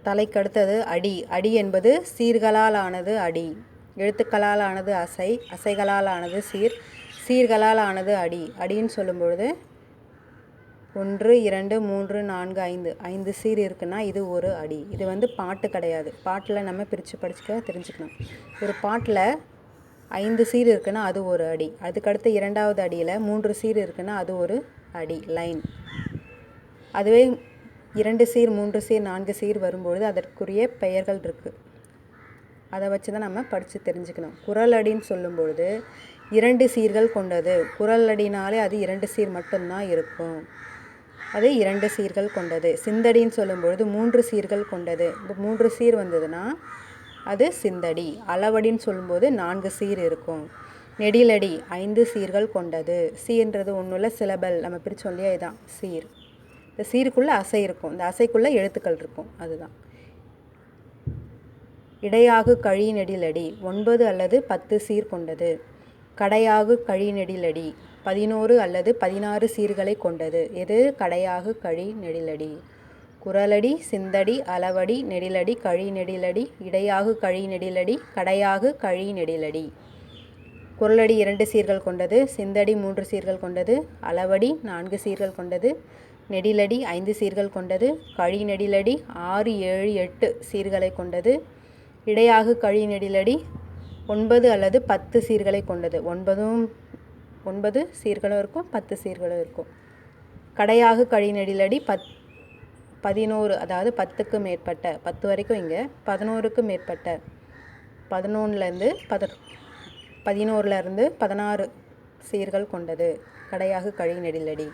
தலைக்கு அடுத்தது அடி. அடி என்பது சீர்களால் ஆனது அடி. எழுத்துக்களால் ஆனது அசை. அசைகளால் ஆனது சீர். சீர்களால் ஆனது அடி. அடின்னு சொல்லும்பொழுது 1 2 3 4 5 5 சீர் இருக்குன்னா இது ஒரு அடி. இது வந்து பாட்டு கிடையாது. பாட்டில் நம்ம பிரித்து படிச்சுக்க தெரிஞ்சுக்கணும். ஒரு பாட்டில் 5 சீர் இருக்குன்னா அது ஒரு அடி. அதுக்கடுத்து 2வது அடியில் 3 சீர் இருக்குன்னா அது ஒரு அடி லைன். அதுவே 2 சீர் 3 சீர் 4 சீர் வரும்பொழுது அதற்குரிய பெயர்கள் இருக்குது. அதை வச்சு தான் நம்ம படித்து தெரிஞ்சுக்கணும். குறள் அடின்னு சொல்லும்பொழுது 2 சீர்கள் கொண்டது. குறள் அடினாலே அது 2 சீர் மட்டும்தான் இருக்கும். அது 2 சீர்கள் கொண்டது. சிந்தடின்னு சொல்லும்பொழுது 3 சீர்கள் கொண்டது. இந்த 3 சீர் வந்ததுன்னா அது சிந்தடி. அளவடின்னு சொல்லும்போது 4 சீர் இருக்கும். நெடிலடி 5 சீர்கள் கொண்டது. சீர்ன்றது ஒன்றும் இல்லை, சிலபல் நம்ம பிரித்தோம் இல்லையா, இதுதான் சீர். இந்த சீருக்குள்ளே அசை இருக்கும். இந்த அசைக்குள்ளே எழுத்துக்கள் இருக்கும். அதுதான். இடையாகு கழி நெடிலடி 9 அல்லது 10 சீர் கொண்டது. கடையாகு கழி நெடிலடி 11 அல்லது 16 சீர்களை கொண்டது. எது கடையாகு கழி நெடிலடி? குறளடி, சிந்தடி, அளவடி, நெடிலடி, கழி நெடிலடி, இடையாகு கழி நெடிலடி, கடையாகு கழி நெடிலடி. குறளடி 2 சீர்கள் கொண்டது. சிந்தடி 3 சீர்கள் கொண்டது. அளவடி 4 சீர்கள் கொண்டது. நெடிலடி 5 சீர்கள் கொண்டது. கழி நெடிலடி 6 7 8 சீர்களை கொண்டது. இடையாகு கழி நெடிலடி 9 அல்லது 10 சீர்களை கொண்டது. 9 சீர்களும் இருக்கும், 10 சீர்களும் இருக்கும். கடையாகு கழி நெடிலடி 11, அதாவது 10க்கு மேற்பட்ட, 10 வரைக்கும் இங்கே 11க்கு மேற்பட்ட, 11லேருந்து 16 சீர்கள் கொண்டது. கடையாகு கழி நெடிலடி.